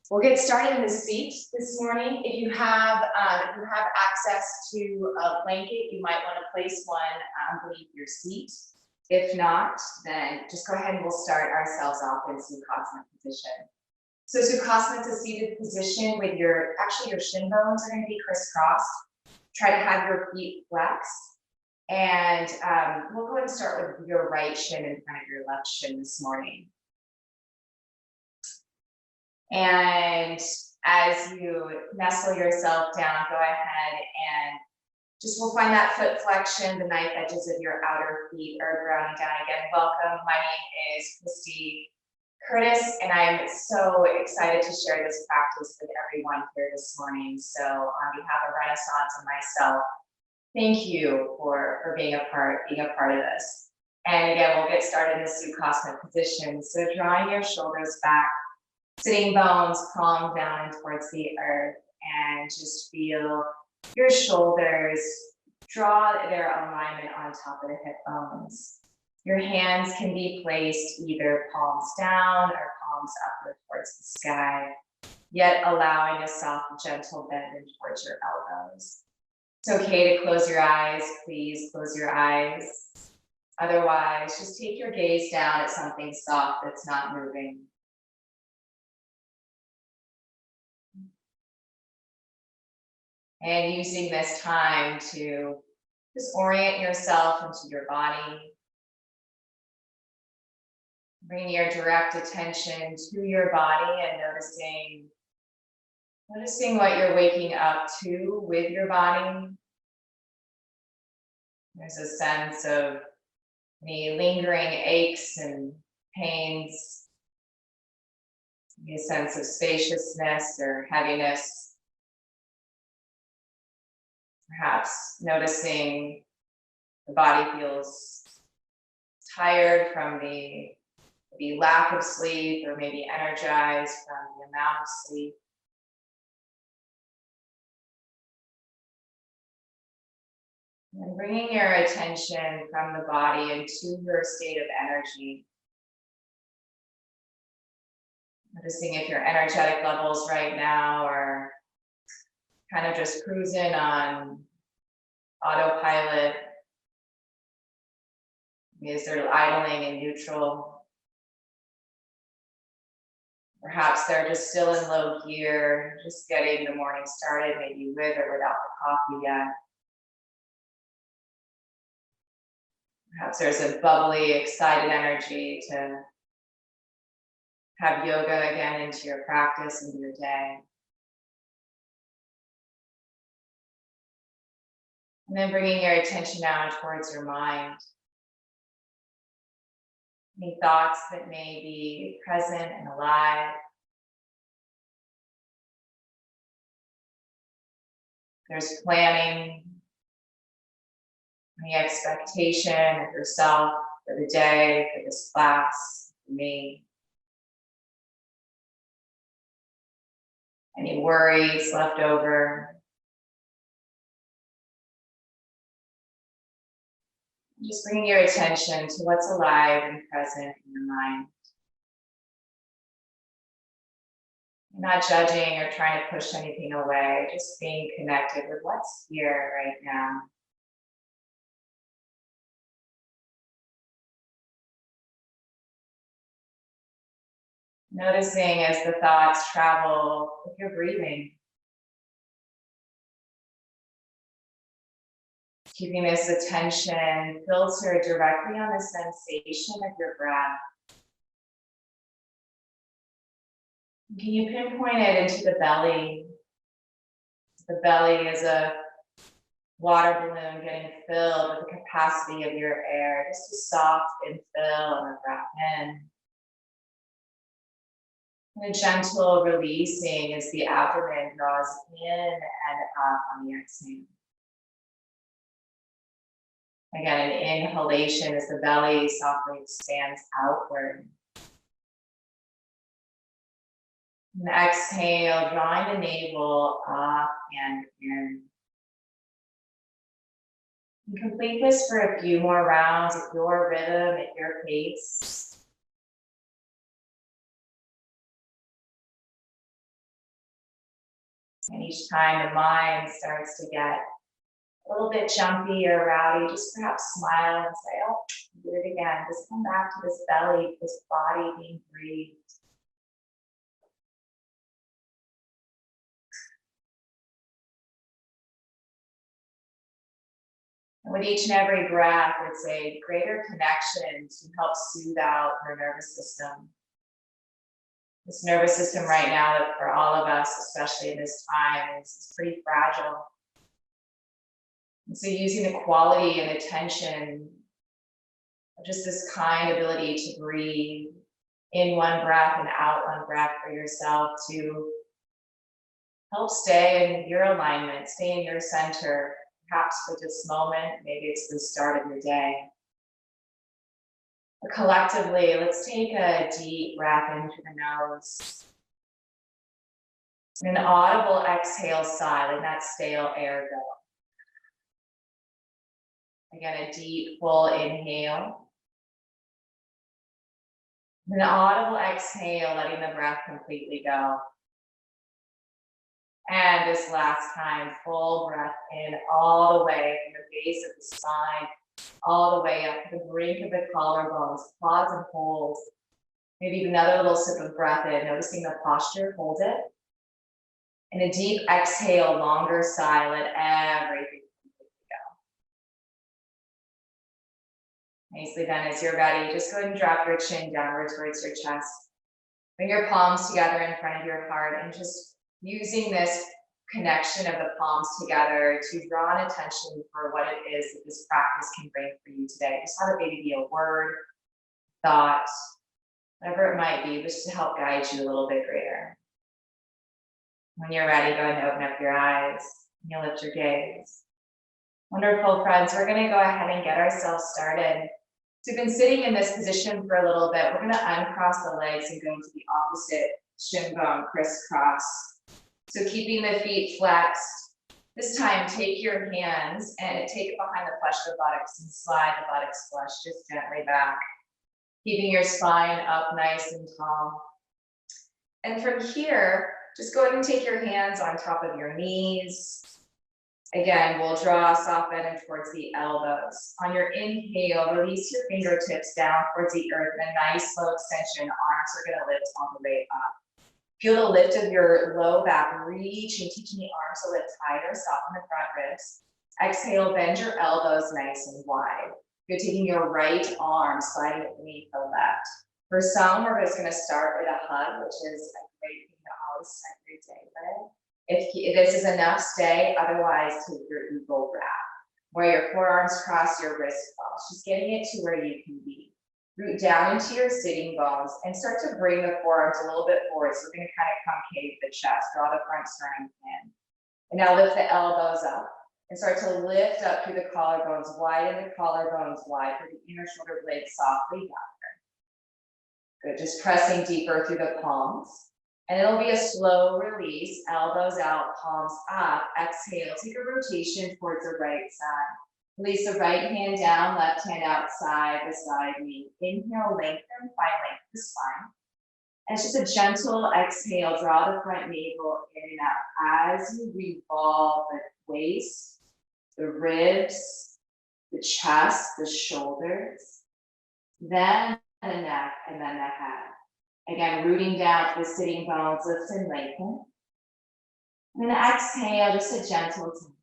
We'll get started in the seat this morning. If you have access to a blanket, you might want to place one beneath your seat. If not, then just go ahead and we'll start ourselves off in Sukhasana position. So Sukhasana is a seated position with your shin bones are going to be crisscrossed. Try to have your feet flexed. And we'll go ahead and start with your right shin in front of your left shin this morning. And as you nestle yourself down, go ahead and we'll find that foot flexion, the knife edges of your outer feet are grounding down again. Welcome, my name is Christy and I'm so excited to share this practice with everyone here this morning. So on behalf of Renaissance and myself, thank you for being a part of this. And again, we'll get started in the Sukhasana position. So drawing your shoulders back, sitting bones palm down towards the earth, and just feel your shoulders draw their alignment on top of the hip bones. Your hands can be placed either palms down or palms upward towards the sky, yet allowing a soft, gentle bend in towards your elbows. It's okay to close your eyes. Please close your eyes. Otherwise, just take your gaze down at something soft that's not moving. And using this time to just orient yourself into your body. Bring your direct attention to your body and noticing what you're waking up to with your body. There's a sense of any lingering aches and pains, a sense of spaciousness or heaviness. Perhaps noticing the body feels tired from the lack of sleep, or maybe energized from the amount of sleep. And bringing your attention from the body into your state of energy. Noticing if your energetic levels right now are kind of just cruising on autopilot. Is there idling in neutral? Perhaps they're just still in low gear, just getting the morning started, maybe with or without the coffee yet. Perhaps there's a bubbly, excited energy to have yoga again into your practice, into your day. And then bringing your attention down towards your mind. Any thoughts that may be present and alive. There's planning, any expectation of yourself for the day, for this class, for me. Any worries left over. Just bringing your attention to what's alive and present in your mind. You're not judging or trying to push anything away, just being connected with what's here right now. Noticing as the thoughts travel with your breathing. Keeping this attention filtered directly on the sensation of your breath. Can you pinpoint it into the belly? The belly is a water balloon getting filled with the capacity of your air, just a soft infill and a breath in. And a gentle releasing as the abdomen draws in and up on the exhale. Again, an inhalation as the belly softly expands outward. And exhale, drawing the navel up and in. And complete this for a few more rounds at your rhythm, at your pace. And each time the mind starts to get a little bit jumpy or rowdy, just perhaps smile and say, oh, do it again. Just come back to this belly, this body being breathed. And with each and every breath, it's a greater connection to help soothe out your nervous system. This nervous system right now, for all of us, especially in this time, is pretty fragile. And so using the quality and attention of just this kind ability to breathe in one breath and out one breath for yourself to help stay in your alignment, stay in your center, perhaps for this moment, maybe it's the start of your day. But collectively, let's take a deep breath into the nose. And an audible exhale, sigh, letting that stale air go. Again, a deep, full inhale. An audible exhale, letting the breath completely go. And this last time, full breath in all the way from the base of the spine, all the way up to the brink of the collarbones. Pause and hold. Maybe another little sip of breath in, noticing the posture, hold it. And a deep exhale, longer sigh, let everything completely go. Nicely done. As you're ready, just go ahead and drop your chin downward towards your chest. Bring your palms together in front of your heart and just using this connection of the palms together to draw an attention for what it is that this practice can bring for you today. Just have it maybe be a word, thought, whatever it might be, just to help guide you a little bit greater. When you're ready, go ahead and open up your eyes and you'll lift your gaze. Wonderful, friends. We're going to go ahead and get ourselves started. So we've been sitting in this position for a little bit. We're going to uncross the legs and go into the opposite shin bone crisscross. So keeping the feet flexed. This time, take your hands and take it behind the flesh of the buttocks and slide the buttocks flush just gently back. Keeping your spine up nice and tall. And from here, just go ahead and take your hands on top of your knees. Again, we'll draw a soft bend towards the elbows. On your inhale, release your fingertips down towards the earth in a nice slow extension. Arms are going to lift all the way up. Feel the lift of your low back, reaching, teaching the arms to lift higher, soften the front ribs. Exhale, bend your elbows nice and wide. You're taking your right arm, sliding it beneath the left. For some, we're just going to start with a hug, which is a great thing to always start your day with. If this is enough, stay. Otherwise, take your eagle wrap, where your forearms cross your wrist cross. Just getting it to where you can be. Root down into your sitting bones and start to bring the forearms a little bit forward. So we're going to kind of concave the chest, draw the front sternum in. And now lift the elbows up and start to lift up through the collarbones, widen the collarbones wide, for the inner shoulder blades softly down. Good, just pressing deeper through the palms. And it'll be a slow release, elbows out, palms up. Exhale, take a rotation towards the right side. Release the right hand down, left hand outside beside me. Inhale, lengthen, find length of the spine. And it's just a gentle exhale, draw the front navel in and out as you revolve the waist, the ribs, the chest, the shoulders, then the neck, and then the head. Again, rooting down to the sitting bones, lift and lengthen. And then exhale, just a gentle time.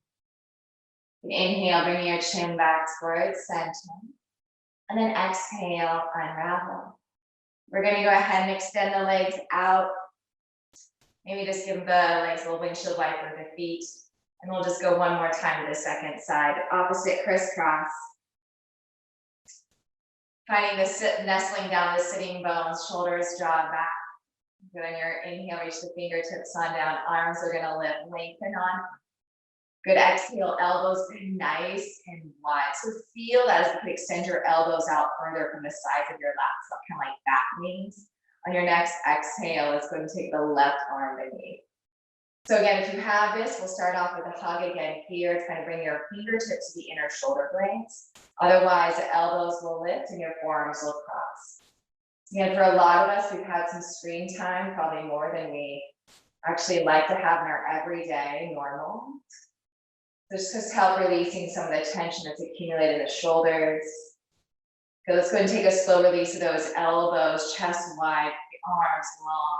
Inhale, bring your chin back towards center. And then exhale, unravel. We're going to go ahead and extend the legs out. Maybe just give the legs a little windshield wiper with the feet. And we'll just go one more time to the second side. Opposite crisscross. Finding the nestling down the sitting bones, shoulders draw back. Good on your inhale, reach the fingertips on down. Arms are going to lift, lengthen on. Good, exhale, elbows nice and wide. So feel that as you can extend your elbows out further from the sides of your lats, so kind of like back wings. On your next exhale, let's go and take the left arm beneath. So again, if you have this, we'll start off with a hug again here. It's going to bring your fingertips to the inner shoulder blades. Otherwise, the elbows will lift and your forearms will cross. Again, for a lot of us, we've had some screen time, probably more than we actually like to have in our everyday normal. Just help releasing some of the tension that's accumulated in the shoulders. Okay, let's go ahead and take a slow release of those elbows, chest wide, the arms long.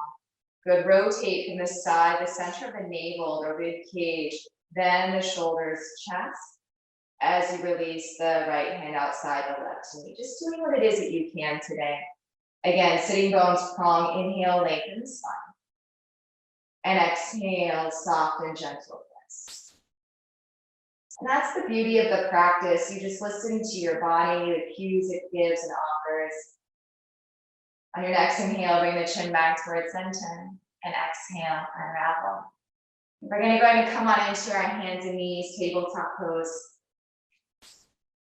Good, rotate from the side, the center of the navel, the rib cage, then the shoulders, chest, as you release the right hand outside the left knee. Just doing what it is that you can today. Again, sitting bones prong, inhale, lengthen the spine. And exhale, soft and gentle press. And that's the beauty of the practice. You just listen to your body, the cues it gives and offers. On your next inhale, bring the chin back towards center, and exhale, unravel. We're going to come on into our hands and knees, tabletop pose.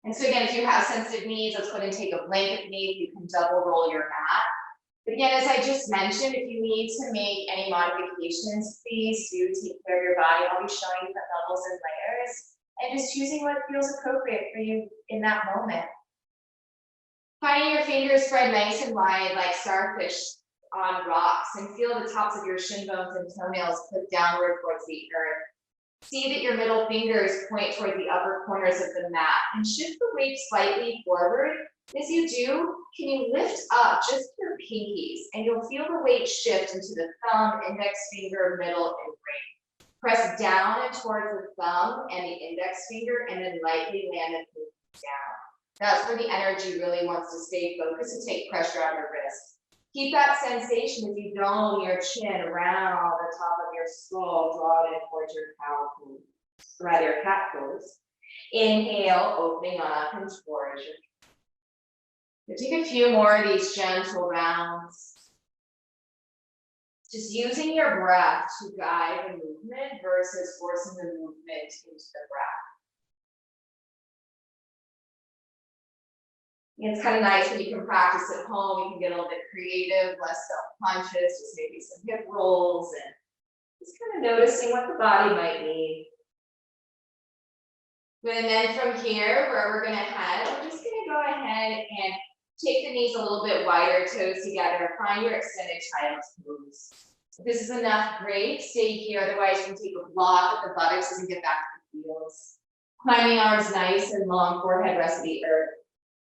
And so again, if you have sensitive knees, let's go ahead and take a blanket beneath. You can double roll your mat. But again, as I just mentioned, if you need to make any modifications, please do take care of your body. I'll be showing you the levels and layers, and just choosing what feels appropriate for you in that moment. Finding your fingers spread nice and wide like starfish on rocks, and feel the tops of your shin bones and toenails clip downward towards the earth. See that your middle fingers point toward the upper corners of the mat, and shift the weight slightly forward. As you do, can you lift up just your pinkies, and you'll feel the weight shift into the thumb, index finger, middle, and ring. Press down and towards the thumb and the index finger, and then lightly land the pinkies down. That's where the energy really wants to stay focused and take pressure on your wrist. Keep that sensation as you dome your chin around the top of your skull, draw it in towards your cow pose, rather cat pose. Inhale, opening up and towards your. We'll take a few more of these gentle rounds. Just using your breath to guide the movement versus forcing the movement into the breath. It's kind of nice when you can practice at home. You can get a little bit creative, less self-conscious, just maybe some hip rolls and just kind of noticing what the body might need. And then from here, where we're going to head, we're just going to go ahead and take the knees a little bit wider, toes together. Find your extended child's pose. If this is enough, great. Stay here. Otherwise, you can take a block if the buttocks doesn't get back to the heels. Climbing arms nice and long, forehead rests to the earth.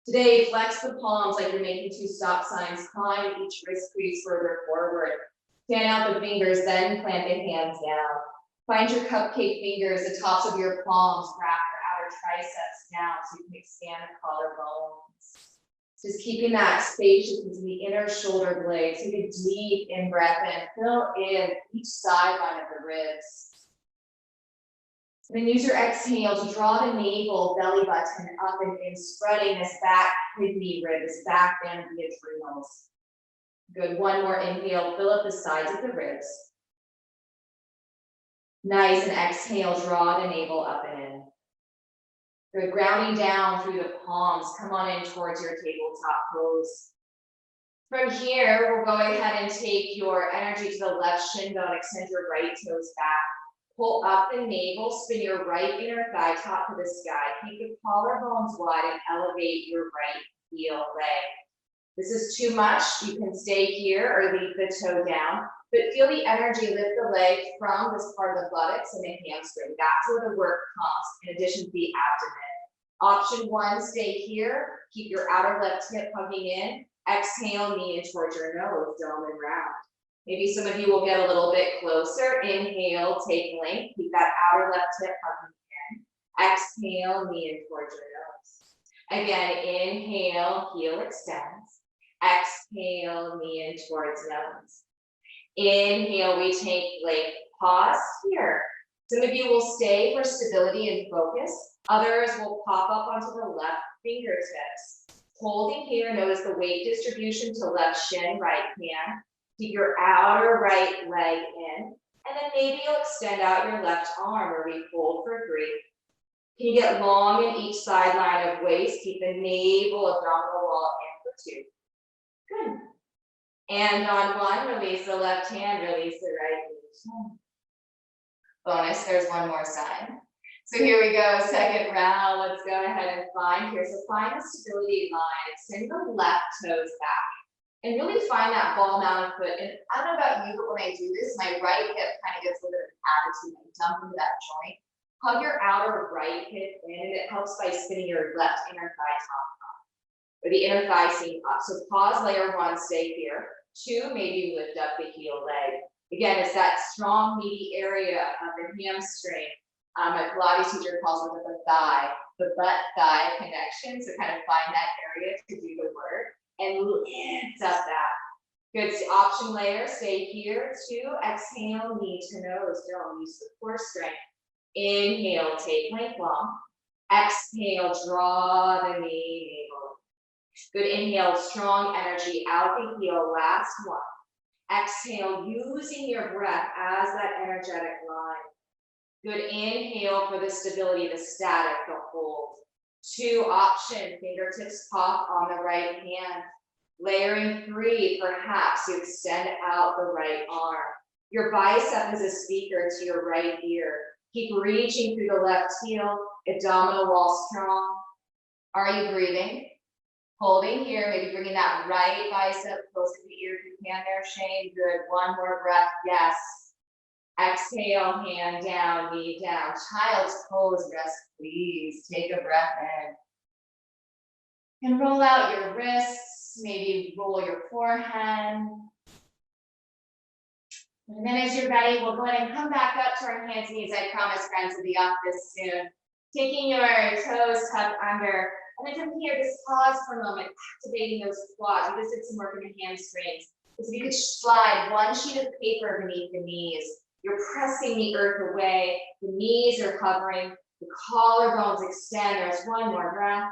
Today, flex the palms like you're making two stop signs. Climb each wrist crease further forward. Fan out the fingers, then plant the hands down. Find your cupcake fingers, the tops of your palms. Wrap your outer triceps down so you can expand the collarbones. Just keeping that spaciousness in the inner shoulder blades. Take a deep in-breath in. Fill in each sideline of the ribs. Then use your exhale to draw the navel, belly button up and in, spreading this back kidney rib, this back band of the adrenals. Good, one more inhale, fill up the sides of the ribs. Nice, and exhale, draw the navel up and in. Good, grounding down through the palms, come on in towards your tabletop pose. From here, we'll go ahead and take your energy to the left shin bone, extend your right toes back. Pull up the navel, spin your right inner thigh top to the sky. Keep the collarbones wide and elevate your right heel leg. This is too much. You can stay here or leave the toe down, but feel the energy lift the leg from this part of the buttocks and the hamstring. That's where the work comes, in addition to the abdomen. Option one, stay here. Keep your outer left hip hugging in. Exhale, knee in towards your nose, dome and round. Maybe some of you will get a little bit closer. Inhale, take length. Keep that outer left hip hugging in. Exhale, knee in towards your nose. Again, inhale, heel extends. Exhale, knee in towards nose. Inhale, we take length. Pause here. Some of you will stay for stability and focus. Others will pop up onto the left fingertips. Holding here, notice the weight distribution to left shin, right hand. Keep your outer right leg in, and then maybe you'll extend out your left arm or we fold for 3. Can you get long in each sideline of waist? Keep the navel, abdominal wall in for 2. Good. And on 1, release the left hand, release the right knee. Bonus, there's one more side. So here we go, second round. Let's go ahead and find here. So find the stability line. Extend the left toes back. And really find that ball mounted foot. And I don't know about you, but when I do this, my right hip kind of gets a little bit of attitude and dump into that joint. Hug your outer right hip in, and it helps by spinning your left inner thigh top up, or the inner thigh seam up. So pause, layer one, stay here. Two, maybe lift up the heel leg. Again, it's that strong, meaty area of the hamstring. A Pilates teacher calls it the thigh, the butt-thigh connection. So kind of find that area to do the work and lift up that. Good, option layer, stay here. Two, exhale, knee to nose. Don't use the core strength. Inhale, take plank long. Exhale, draw the knee, navel. Good, inhale, strong energy out the heel, last one. Exhale, using your breath as that energetic line. Good, inhale for the stability, the static, the hold. Two, option, fingertips pop on the right hand. Layering three, perhaps you extend out the right arm. Your bicep is a speaker to your right ear. Keep reaching through the left heel, abdominal wall strong. Are you breathing? Holding here, maybe bringing that right bicep close to the ear if you can there, Shane. Good, one more breath, yes. Exhale, hand down, knee down. Child's pose, rest, please. Take a breath in. And roll out your wrists, maybe roll your forehead. And then as you're ready, we'll go ahead and come back up to our hands and knees. I promise, friends, we'll be off this soon. Taking your toes tucked under. And then from here, just pause for a moment, activating those quads. We just did some work in the hamstrings. So you could slide one sheet of paper beneath the knees. You're pressing the earth away. The knees are hovering. The collarbones extend. There's one more breath.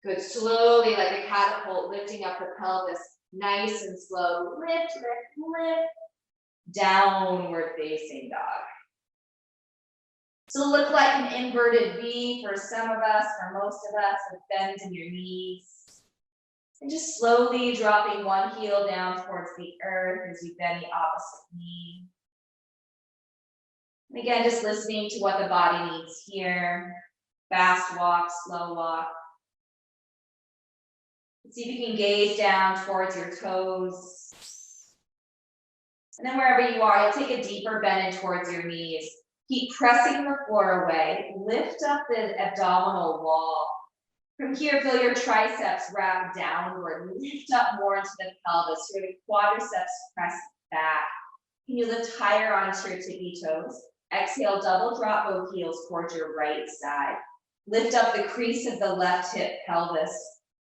Good, slowly like a catapult, lifting up the pelvis. Nice and slow. Lift, lift, lift. Downward facing dog. So it'll look like an inverted V for some of us, for most of us, with bends in your knees. And just slowly dropping one heel down towards the earth as you bend the opposite knee. And again, just listening to what the body needs here. Fast walk, slow walk. See if you can gaze down towards your toes. And then wherever you are, you'll take a deeper bend in towards your knees. Keep pressing the floor away. Lift up the abdominal wall. From here, feel your triceps wrap downward. Lift up more into the pelvis. Your quadriceps press back. Can you lift higher onto your tippy toes? Exhale, double drop both heels towards your right side. Lift up the crease of the left hip pelvis.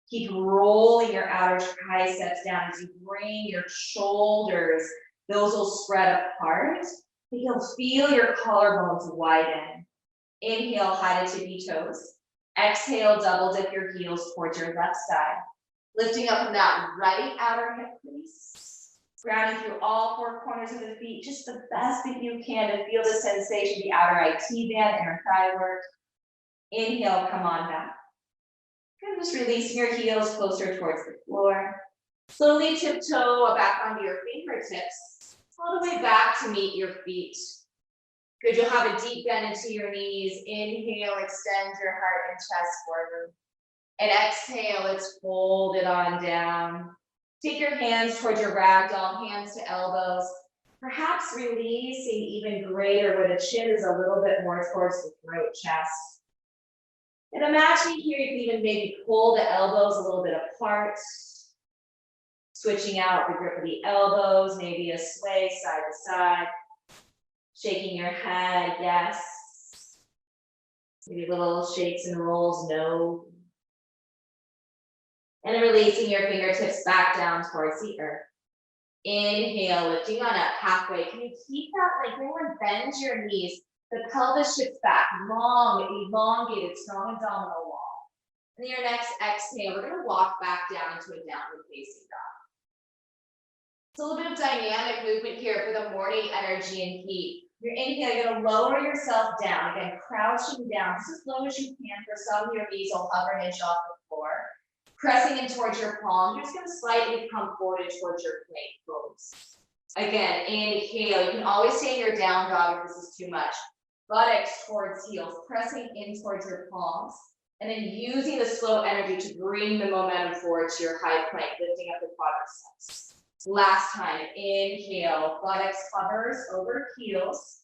Keep rolling your outer triceps down as you bring your shoulders. Those will spread apart. You'll feel your collarbones widen. Inhale, high to tippy toes. Exhale, double dip your heels towards your left side. Lifting up from that right outer hip crease. Grounding through all four corners of the feet, just the best that you can to feel the sensation, the outer IT band, inner thigh work. Inhale, come on back. Good, just releasing your heels closer towards the floor. Slowly tiptoe back onto your fingertips, all the way back to meet your feet. Good, you'll have a deep bend into your knees. Inhale, extend your heart and chest forward. And exhale, it's folded on down. Take your hands towards your ragdoll, hands to elbows. Perhaps releasing even greater where the chin is a little bit more towards the throat, chest. And imagine here you can even maybe pull the elbows a little bit apart. Switching out the grip of the elbows, maybe a sway side to side. Shaking your head, yes. Maybe little shakes and rolls, no. And then releasing your fingertips back down towards the earth. Inhale, lifting on up halfway. Can you keep that like when bend your knees? The pelvis shifts back, long, elongated, strong abdominal wall. And then your next exhale, we're gonna walk back down into a downward facing dog. It's a little bit of dynamic movement here for the morning energy and heat. Your inhale, you're gonna lower yourself down. Again, crouching down just as low as you can. For some, your knees will hover an inch off the floor. Pressing in towards your palms, you're just gonna slightly come forward and towards your plank pose. Again, inhale, you can always stay in your down dog if this is too much. Buttocks towards heels, pressing in towards your palms. And then using the slow energy to bring the momentum forward to your high plank, lifting up the quadriceps. Last time, inhale, buttocks hovers over heels.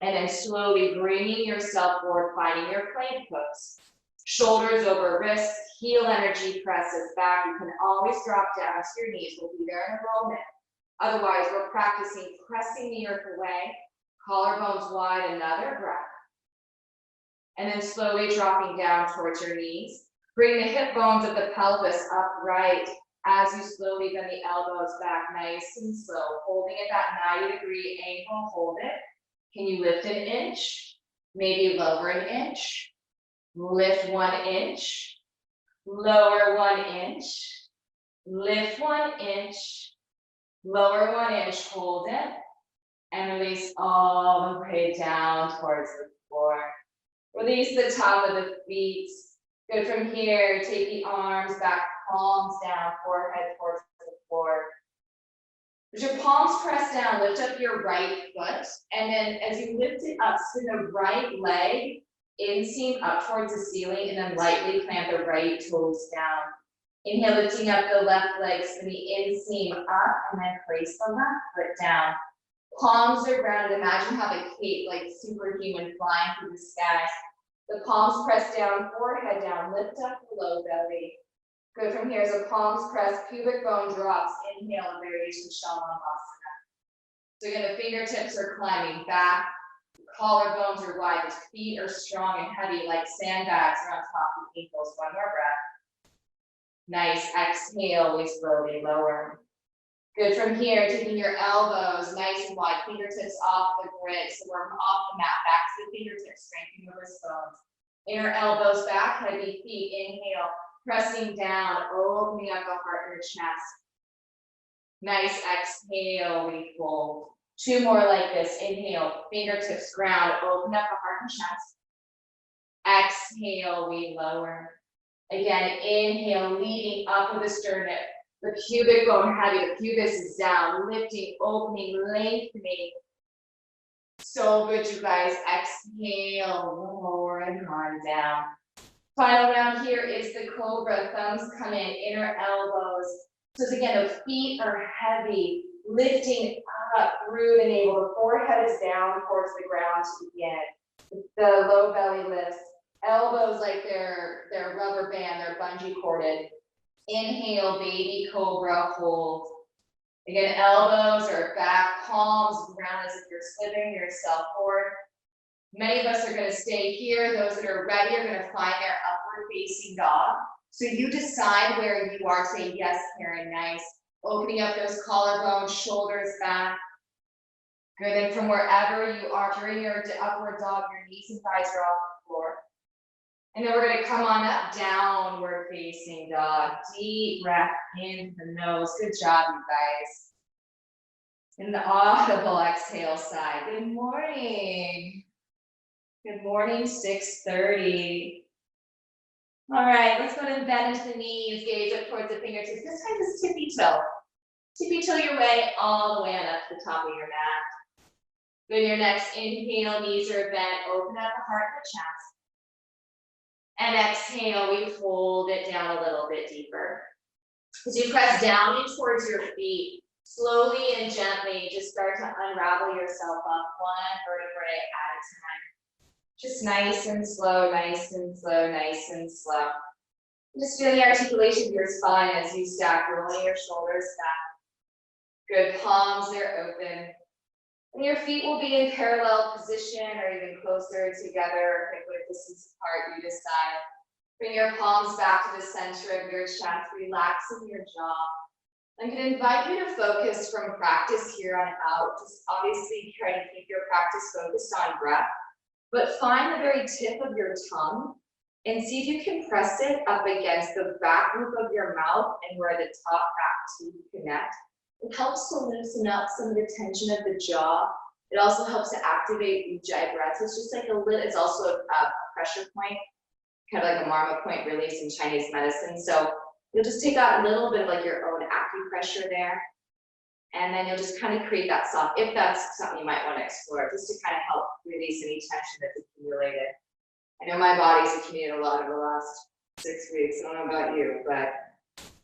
And then slowly bringing yourself forward, finding your plank pose. Shoulders over wrists, heel energy presses back. You can always drop down to your knees. We'll be there in a moment. Otherwise, we're practicing pressing the earth away, collarbones wide, another breath. And then slowly dropping down towards your knees. Bring the hip bones of the pelvis upright as you slowly bend the elbows back, nice and slow. Holding at that 90-degree angle, hold it. Can you lift an inch? Maybe lower an inch. Lift 1 inch. Lower 1 inch. Lift 1 inch. Lower 1 inch, hold it. And release all the way down towards the floor. Release the top of the feet. Good from here, take the arms back, palms down, forehead towards the floor. As your palms press down, lift up your right foot. And then as you lift it up, spin the right leg, inseam up towards the ceiling, and then lightly plant the right toes down. Inhale, lifting up the left leg, spin the inseam up, and then place the left foot down. Palms are grounded. Imagine having a cape like superhuman flying through the skies. The palms press down, forehead down, lift up the low belly. Good from here, so palms press, pubic bone drops. Inhale, variation Shalabhasana. So again, the fingertips are climbing back. Collarbones are wide. The feet are strong and heavy like sandbags are on top of the ankles. One more breath. Nice. Exhale, we slowly lower. Good from here, taking your elbows nice and wide, fingertips off the grid. So we're off the mat, back to the fingertips, strengthening the wrist bones. Inner elbows back, heavy feet. Inhale, pressing down, opening up the heart and the chest. Nice. Exhale, we fold. 2 more like this. Inhale, fingertips ground, open up the heart and chest. Exhale, we lower. Again, inhale, leading up with the sternum. The pubic bone heavy, the pubis is down, lifting, opening, lengthening. So good, you guys. Exhale, lower and on down. Final round here is the cobra. Thumbs come in, inner elbows. So again, the feet are heavy, lifting up through the navel. The forehead is down towards the ground to begin. The low belly lifts. Elbows like they're rubber band, they're bungee corded. Inhale, baby cobra, hold. Again, elbows are back, palms ground as if you're slithering yourself forward. Many of us are going to stay here. Those that are ready are going to find their upward facing dog. So you decide where you are. Say, yes, Karen, nice. Opening up those collarbones, shoulders back. Good, and from wherever you are, during your upward dog, your knees and thighs are off the floor. And then we're going to come on up, downward facing dog. Deep breath in the nose. Good job, you guys. And the audible exhale side. Good morning. Good morning, 6:30. All right, let's go ahead and bend into the knees, gaze up towards the fingertips. This time is tippy toe. Tippy toe your way all the way on up to the top of your mat. Good, your next inhale, knees are bent, open up the heart and the chest. And exhale, we fold it down a little bit deeper. As you press down in towards your feet, slowly and gently, just start to unravel yourself up one vertebrae at a time. Just nice and slow, nice and slow, nice and slow. Just feel the articulation of your spine as you stack, rolling your shoulders back. Good, palms are open. And your feet will be in parallel position or even closer together, pick what distance apart you decide. Bring your palms back to the center of your chest, relaxing your jaw. I'm going to invite you to focus from practice here on out. Just obviously try to keep your practice focused on breath, but find the very tip of your tongue and see if you can press it up against the back roof of your mouth and where the top back teeth connect. It helps to loosen up some of the tension of the jaw. It also helps to activate Ujjayi breath. It's just like a little, it's also a pressure point, kind of like a marma point release in Chinese medicine. So you'll just take out a little bit of like your own acupressure there. And then you'll just kind of create that soft, if that's something you might want to explore, just to kind of help release any tension that's accumulated. I know my body's accumulated a lot over the last 6 weeks. I don't know about you, but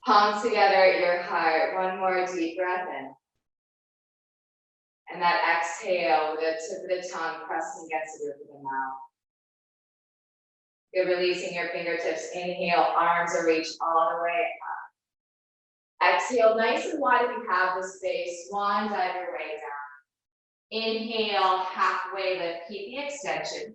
palms together at your heart. One more deep breath in. And that exhale with the tip of the tongue pressing against the roof of the mouth. You're releasing your fingertips. Inhale, arms are reached all the way up. Exhale, nice and wide if you have the space. Swan dive your way down. Inhale, halfway lift, keep the extension.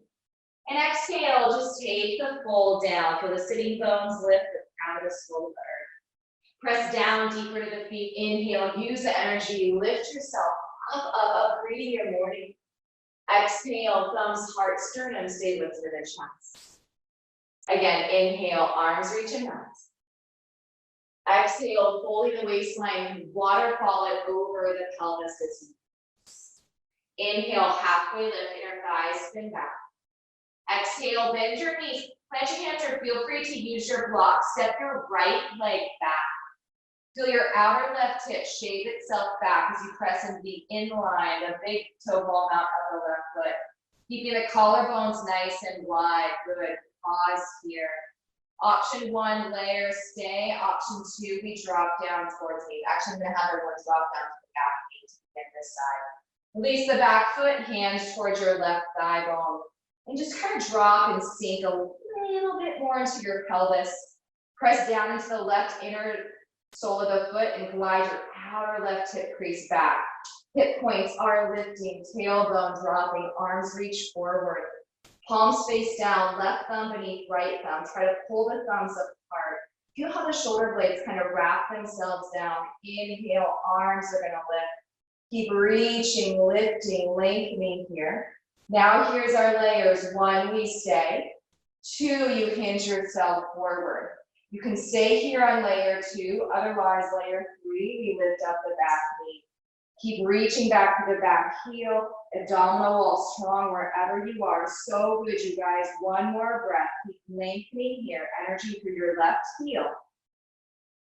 And exhale, just take the fold down. Feel the sitting bones lift the crown of the skull to the earth. Press down deeper to the feet. Inhale, use the energy. Lift yourself up, breathing your morning. Exhale, thumbs, heart, sternum, stay lifted in the chest. Again, inhale, arms reach and rise. Exhale, folding the waistline, waterfall it over the pelvis. Inhale, halfway lift, inner thighs, spin back. Exhale, bend your knees, plant your hands, or feel free to use your block. Step your right leg back. Feel your outer left hip shave itself back as you press into the inline, the big toe ball mount of the left foot. Keeping the collarbones nice and wide. Good. Pause here. Option 1, layer, stay. Option 2, we drop down towards knees. Actually, I'm going to have everyone drop down to the back knee to begin this side. Release the back foot, hands towards your left thigh bone. And just kind of drop and sink a little bit more into your pelvis. Press down into the left inner sole of the foot and glide your outer left hip crease back. Hip points are lifting, tailbone dropping, arms reach forward. Palms face down, left thumb beneath right thumb. Try to pull the thumbs apart. Feel how the shoulder blades kind of wrap themselves down. Inhale, arms are going to lift. Keep reaching, lifting, lengthening here. Now here's our layers. 1, we stay. 2, you hinge yourself forward. You can stay here on layer 2, otherwise layer 3, we lift up the back knee. Keep reaching back to the back heel, abdominal wall strong wherever you are. So good, you guys. One more breath. Keep lengthening here. Energy through your left heel.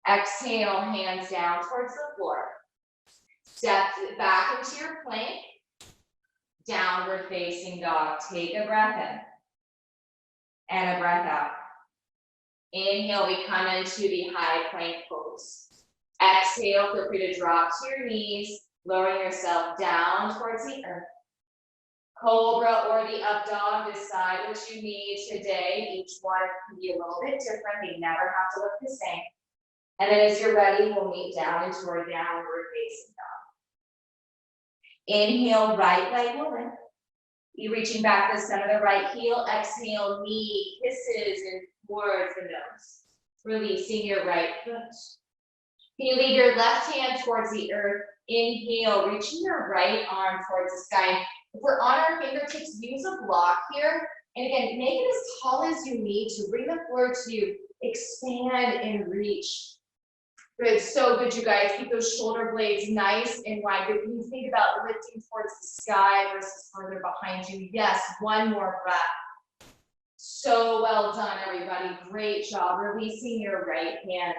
Exhale, hands down towards the floor. Step back into your plank. Downward facing dog. Take a breath in. And a breath out. Inhale, we come into the high plank pose. Exhale, feel free to drop to your knees. Lowering yourself down towards the earth. Cobra or the up dog, decide what you need today. Each one can be a little bit different. They never have to look the same. And then as you're ready, we'll meet down into our downward facing dog. Inhale, right leg will lift. You reaching back the center of the right heel. Exhale, knee kisses in towards the nose. Releasing your right foot. Can you lead your left hand towards the earth? Inhale, reaching your right arm towards the sky. If we're on our fingertips, use a block here. And again, make it as tall as you need to. Bring the floor to you. Expand and reach. Good, so good, you guys. Keep those shoulder blades nice and wide. If you think about lifting towards the sky versus further behind you, yes, one more breath. So well done, everybody. Great job. Releasing your right hand.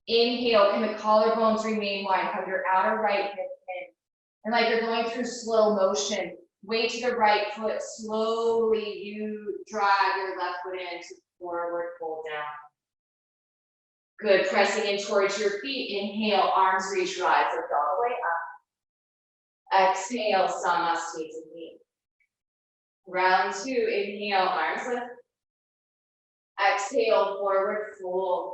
Inhale, can the collarbones remain wide? Have your outer right hip in. And like you're going through slow motion, weight to the right foot, slowly you drag your left foot into forward fold down. Good, pressing in towards your feet. Inhale, arms reach, rise, lift all the way up. Exhale, Samasthiti knee. Round 2, inhale, arms lift. Exhale, forward fold.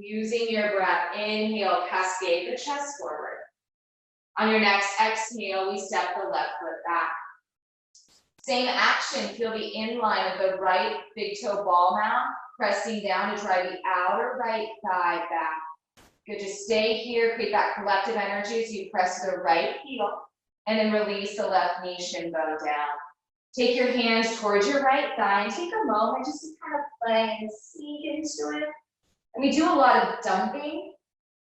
Using your breath, inhale, cascade the chest forward. On your next exhale, we step the left foot back. Same action, feel the inline of the right big toe ball mount, pressing down to drive the outer right thigh back. Good, just stay here, create that collective energy as you press the right heel, and then release the left knee, shin bow down. Take your hands towards your right thigh and take a moment just to kind of play and sink into it. And we do a lot of dumping.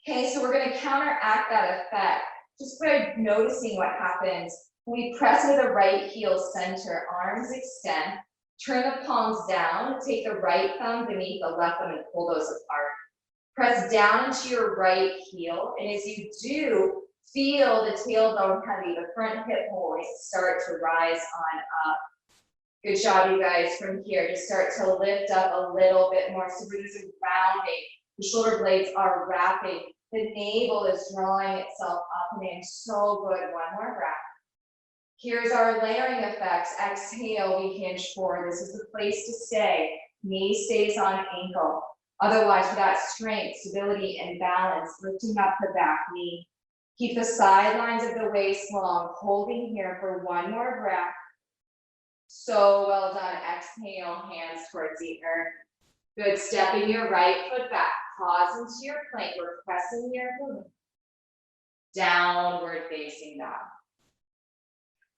Okay, so we're going to counteract that effect just by noticing what happens when we press into the right heel center, arms extend, turn the palms down, take the right thumb beneath the left thumb and pull those apart. Press down into your right heel, and as you do, feel the tailbone heavy, the front hip joints start to rise on up. Good job, you guys. From here, just start to lift up a little bit more. So we're just rounding. The shoulder blades are wrapping. The navel is drawing itself up and in. So good. One more breath. Here's our layering effects. Exhale, we hinge forward. This is the place to stay. Knee stays on ankle. Otherwise, for that strength, stability, and balance, lifting up the back knee. Keep the sidelines of the waist long, holding here for one more breath. So well done. Exhale, hands towards the earth. Good. Stepping your right foot back. Pause into your plank. We're pressing your glute. Downward facing dog.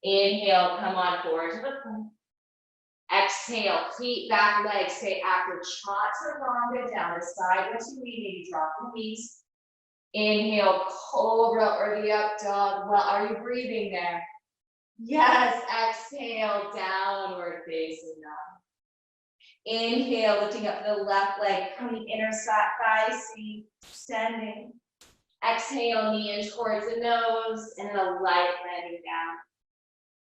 Inhale, come on forward to the plank. Exhale, feet back, legs stay active. Chaturanga down the side once you lean, maybe drop the knees. Inhale, cobra or the up dog. Well, are you breathing there? Yes. Exhale, downward facing dog. Inhale, lifting up the left leg from the inner thigh seam, extending. Exhale, knee in towards the nose, and then a light landing down.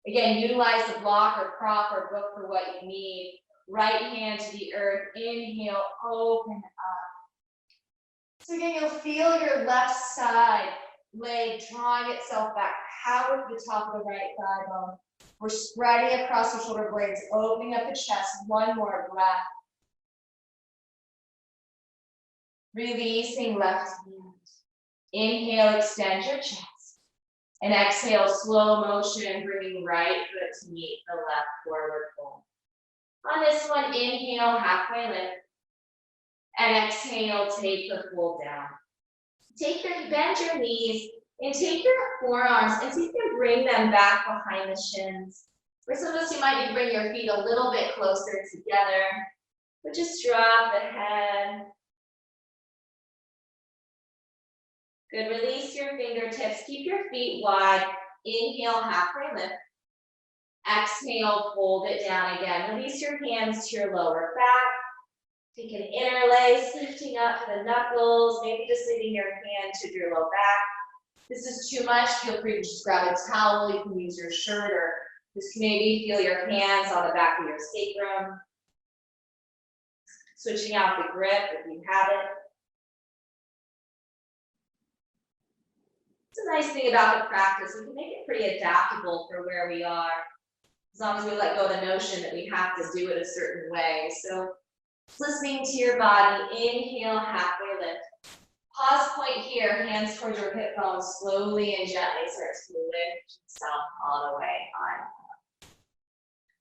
Again, utilize the block or prop or book for what you need. Right hand to the earth. Inhale, open up. So again, you'll feel your left side leg drawing itself back. Power to the top of the right thigh bone. We're spreading across the shoulder blades, opening up the chest. One more breath. Releasing left hand. Inhale, extend your chest. And exhale, slow motion, bringing right foot to meet the left forward fold. On this one, inhale, halfway lift. And exhale, take the fold down. Bend your knees and take your forearms and see if you can bring them back behind the shins. For some of us, you might need to bring your feet a little bit closer together, but just drop the head. Good, release your fingertips, keep your feet wide. Inhale, halfway lift. Exhale, fold it down again. Release your hands to your lower back. Take an interlace, lifting up the knuckles, maybe just leaving your hand to your low back. If this is too much, feel free to just grab a towel. You can use your shirt or just maybe feel your hands on the back of your sacrum. Switching out the grip if you have it. It's a nice thing about the practice. We can make it pretty adaptable for where we are, as long as we let go of the notion that we have to do it a certain way. So listening to your body, inhale, halfway lift. Pause point here, hands towards your hip bones, slowly and gently start to lift yourself all the way on.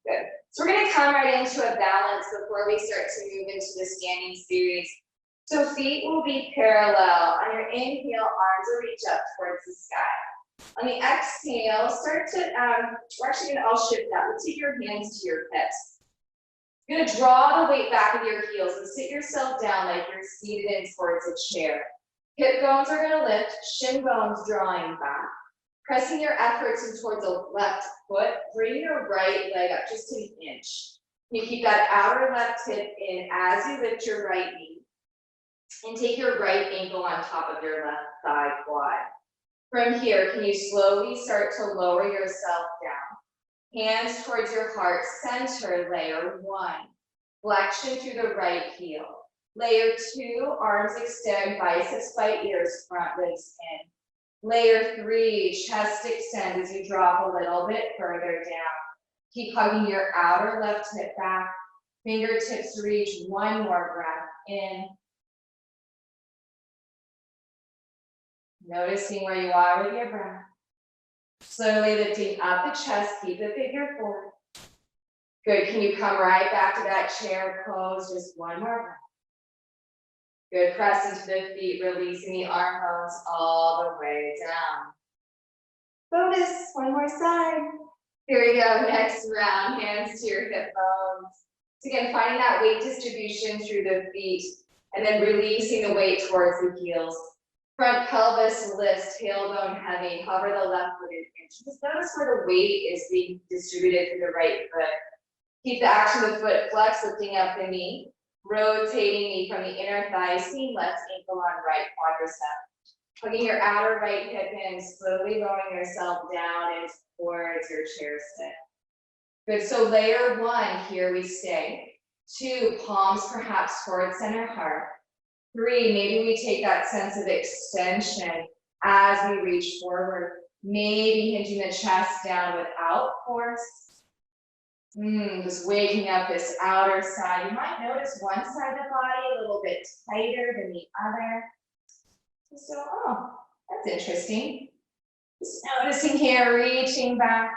Good. So we're gonna come right into a balance before we start to move into the standing series. So feet will be parallel. On your inhale, arms will reach up towards the sky. On the exhale, start to, we're actually gonna all shift that. Let's take your hands to your hips. You're gonna draw the weight back of your heels and sit yourself down like you're seated in towards a chair. Hip bones are gonna lift, shin bones drawing back. Pressing your efforts in towards the left foot, bring your right leg up just an inch. You keep that outer left hip in as you lift your right knee. And take your right ankle on top of your left thigh quad. From here, can you slowly start to lower yourself down? Hands towards your heart, center, layer one. Flexion through the right heel. Layer two, arms extend, biceps by ears, front ribs in. Layer three, chest extend as you drop a little bit further down. Keep hugging your outer left hip back. Fingertips reach, one more breath in. Noticing where you are with your breath. Slowly lifting up the chest, keep the figure four. Good, can you come right back to that chair pose, just one more breath. Good, press into the feet, releasing the arm bones all the way down. Bonus, one more side. Here we go, next round, hands to your hip bones. So again, finding that weight distribution through the feet, and then releasing the weight towards the heels. Front pelvis lifts, tailbone heavy, hover the left foot in inch. Just notice where the weight is being distributed through the right foot. Keep the action of the foot flex, lifting up the knee, rotating knee from the inner thigh seam, left ankle on right quadricep. Hugging your outer right hip in, slowly lowering yourself down and towards your chair sit. Good, so layer one, here we stay. 2, palms perhaps towards center heart. 3, maybe we take that sense of extension as we reach forward. Maybe hinging the chest down without force. Just waking up this outer side. You might notice one side of the body a little bit tighter than the other. So, oh, that's interesting. Just noticing here, reaching back.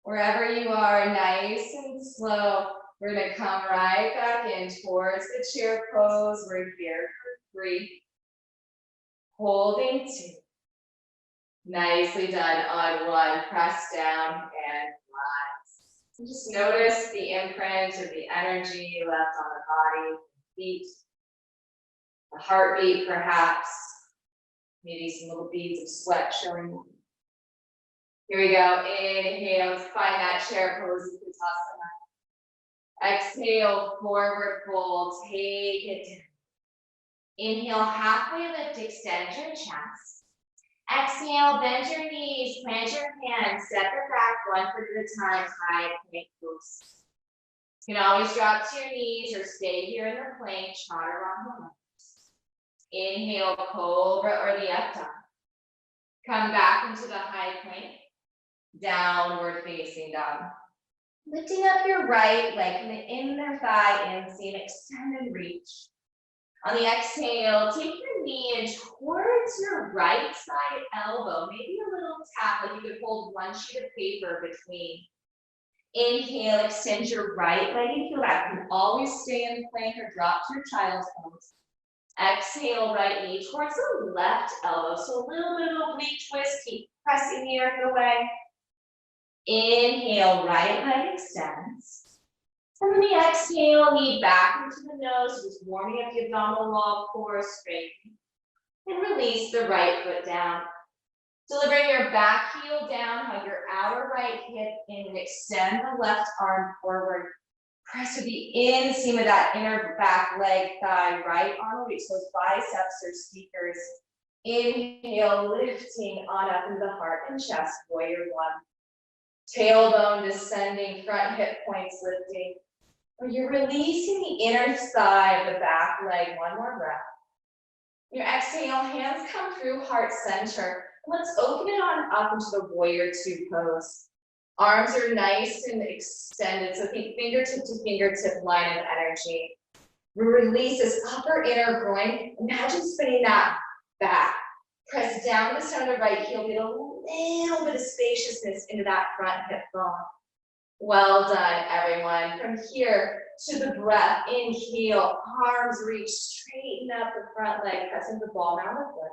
Wherever you are, nice and slow. We're gonna come right back in towards the chair pose. We're here for 3. Holding 2. Nicely done on 1. Press down and rise. And just notice the imprint of the energy left on the body, feet, the heartbeat perhaps, maybe some little beads of sweat showing. Here we go. Inhale, let's find that chair pose. Exhale, forward fold, take it down. Inhale, halfway lift, extend your chest. Exhale, bend your knees, plant your hands, step it back, 1 foot at a time, high plank pose. You can always drop to your knees or stay here in the plank, chaturanga. Inhale, cobra or the up dog. Come back into the high plank, downward facing dog. Lifting up your right leg from the inner thigh, inseam, extend and reach. On the exhale, take your knee in towards your right side elbow, maybe a little tap, like you could hold 1 sheet of paper between. Inhale, extend your right leg and heel back. You can always stay in plank or drop to your child's pose. Exhale, right knee towards the left elbow. So a little bit of oblique twist, keep pressing the earth away. Inhale, right leg extends. And then the exhale, knee back into the nose, just warming up the abdominal wall, core straight. And release the right foot down. Delivering your back heel down, hug your outer right hip in and extend the left arm forward. Press to the inseam of that inner back leg, thigh, right arm reach those biceps or speakers. Inhale, lifting on up into the heart and chest, warrior 1. Tailbone descending, front hip points lifting. Or you're releasing the inner thigh of the back leg, 1 more breath. Your exhale, hands come through heart center. Let's open it on up into the warrior 2 pose. Arms are nice and extended, so think fingertip to fingertip line of energy. We release this upper inner groin. Imagine spinning that back. Press down the center of the right heel, get a little bit of spaciousness into that front hip bone. Well done, everyone. From here to the breath, inhale, arms reach, straighten up the front leg, pressing the ball down the foot.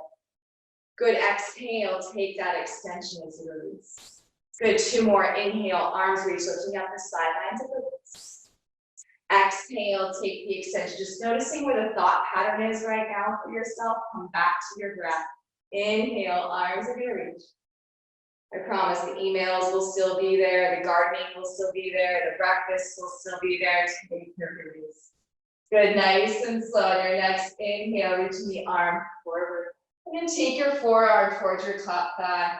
Good, exhale, take that extension as you release. Good, 2 more, inhale, arms reach, lifting up the sidelines of the wrists. Exhale, take the extension, just noticing where the thought pattern is right now for yourself. Come back to your breath. Inhale, arms of your reach. I promise the emails will still be there, the gardening will still be there, the breakfast will still be there to take your release. Good, nice and slow. On your next inhale, reaching the arm forward. And then take your forearm towards your top thigh.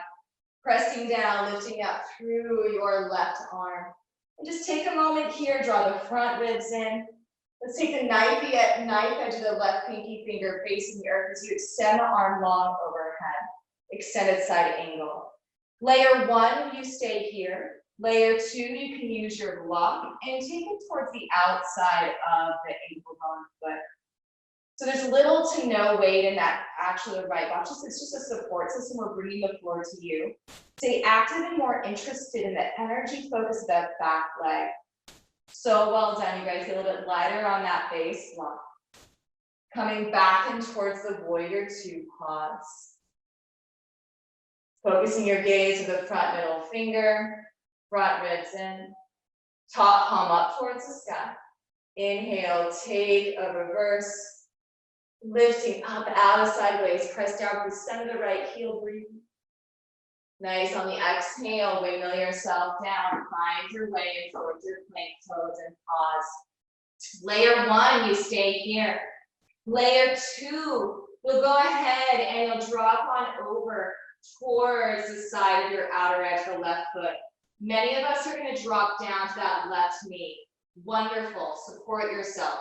Pressing down, lifting up through your left arm. And just take a moment here, draw the front ribs in. Let's take the knife edge of the left pinky finger facing the earth as you extend the arm long overhead. Extended side angle. Layer 1, you stay here. Layer 2, you can use your block and take it towards the outside of the ankle bone foot. So there's little to no weight in that actually the right block. It's just a support system. We're bringing the floor to you. Stay active and more interested in the energy focus of that back leg. So well done, you guys. Get a little bit lighter on that base block. Coming back and towards the warrior 2 pause. Focusing your gaze to the front middle finger, front ribs in, top palm up towards the sky. Inhale, take a reverse, lifting up out of sideways, press down through the center of the right heel, breathe. Nice, on the exhale, wiggle yourself down, find your way towards your plank pose and pause. Layer 1, you stay here. Layer 2, you'll go ahead and you'll drop on over towards the side of your outer edge, the left foot. Many of us are going to drop down to that left knee. Wonderful, support yourself.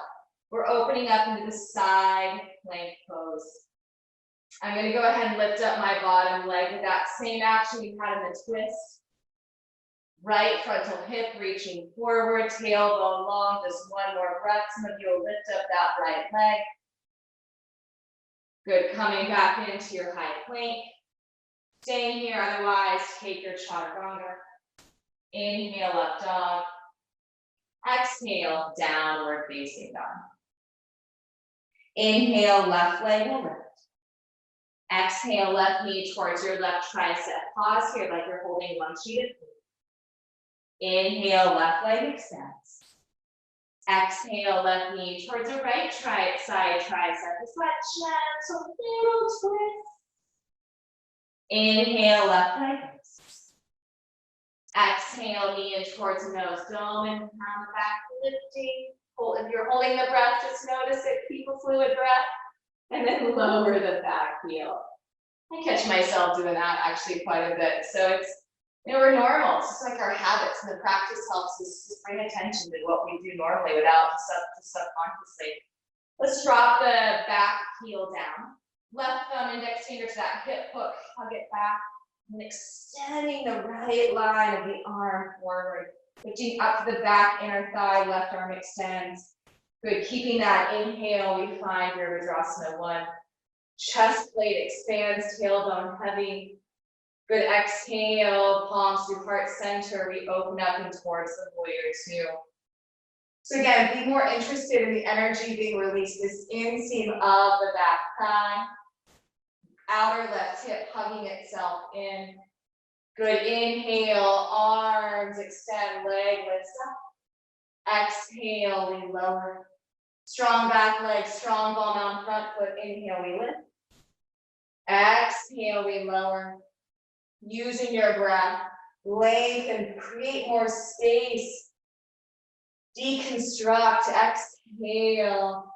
We're opening up into the side plank pose. I'm going to go ahead and lift up my bottom leg with that same action we had in the twist. Right frontal hip reaching forward, tailbone long, just one more breath. Some of you will lift up that right leg. Good, coming back into your high plank. Staying here, otherwise take your chaturanga. Inhale, up dog. Exhale, downward facing dog. Inhale, left leg will lift. Exhale, left knee towards your left tricep. Pause here like you're holding one sheet of food. Inhale, left leg extends. Exhale, left knee towards the right side tricep. Just that gentle little twist. Inhale, left leg lifts. Exhale, knee in towards the nose dome and down the back, lifting. If you're holding the breath, just notice it, keep a fluid breath, and then lower the back heel. I catch myself doing that actually quite a bit. So it's, we're normal. It's just like our habits, and the practice helps us just bring attention to what we do normally without subconsciously. Let's drop the back heel down. Left thumb, index finger to that hip hook, hug it back, and extending the right line of the arm forward. Lifting up to the back, inner thigh, left arm extends. Good, keeping that inhale, we find Virabhadrasana 1. Chest plate expands, tailbone heavy. Good, exhale, palms to heart center. We open up and towards the warrior 2. So again, be more interested in the energy being released, this inseam of the back thigh. Outer left hip hugging itself in. Good, inhale, arms extend, leg lifts up. Exhale, we lower. Strong back leg, strong ball down front foot. Inhale, we lift. Exhale, we lower. Using your breath, lengthen, create more space. Deconstruct, exhale.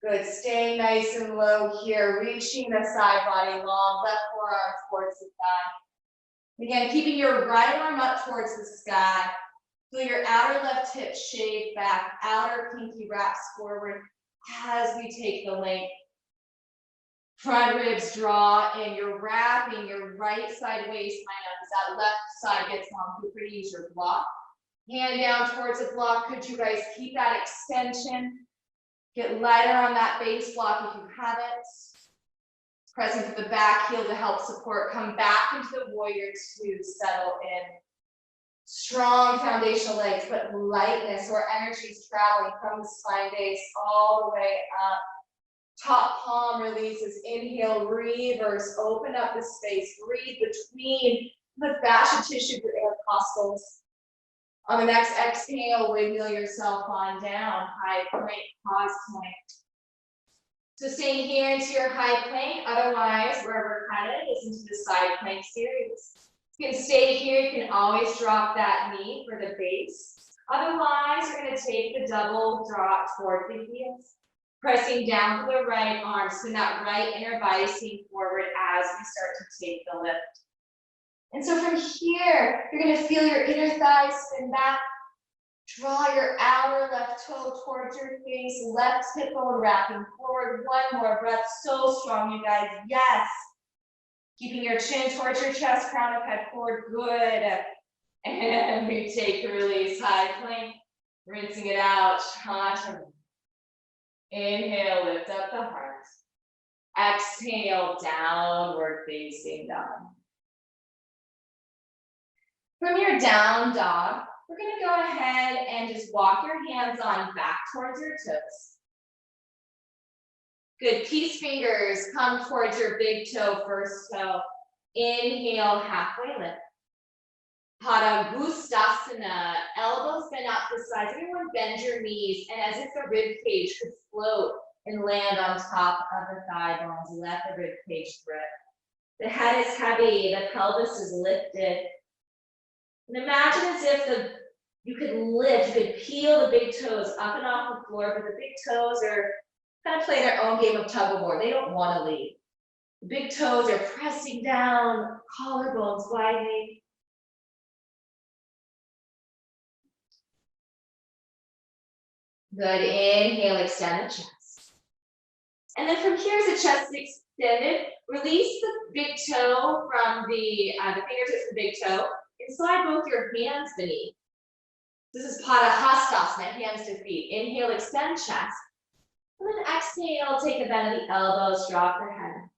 Good, staying nice and low here, reaching the side body long, left forearm towards the thigh. Again, keeping your right arm up towards the sky. Feel your outer left hip shave back, outer pinky wraps forward as we take the length. Front ribs draw in, you're wrapping your right side waistline up as that left side gets long. Feel free to use your block. Hand down towards the block. Could you guys keep that extension? Get lighter on that base block if you have it. Pressing to the back heel to help support. Come back into the warrior 2, settle in. Strong foundational legs, but lightness or energy is traveling from the spine base all the way up. Top palm releases, inhale, reverse, open up the space, breathe between the fascia tissue, your intercostals. On the next exhale, windmill yourself on down, high plank, pause plank. So staying here into your high plank, otherwise, where we're headed is into the side plank series. You can stay here, you can always drop that knee for the base. Otherwise, you're gonna take the double drop toward the heels. Pressing down to the right arm, spin that right inner body seam forward as we start to take the lift. And so from here, you're gonna feel your inner thighs spin back. Draw your outer left toe towards your face, left hip bone wrapping forward. One more breath, so strong, you guys, yes. Keeping your chin towards your chest, crown of head forward, good. And we take the release, high plank, rinsing it out, chaturanga. Inhale, lift up the heart. Exhale, downward facing dog. From your down dog, we're gonna go ahead and just walk your hands on back towards your toes. Good, peace fingers come towards your big toe, first toe. Inhale, halfway lift. Padangustasana, elbows bend out to the sides. Everyone bend your knees, and as if the rib cage could float and land on top of the thigh bones, let the rib cage grip. The head is heavy, the pelvis is lifted. And imagine as if you could lift, you could peel the big toes up and off the floor, but the big toes are kind of playing their own game of tug of war. They don't want to leave. The big toes are pressing down, collarbones widening. Good, inhale, extend the chest. And then from here, as the chest is extended, release the big toe from the fingertips of the big toe, and slide both your hands beneath. This is Padahastasana, hands to feet. Inhale, extend chest. And then exhale, take a bend of the elbows, drop your head.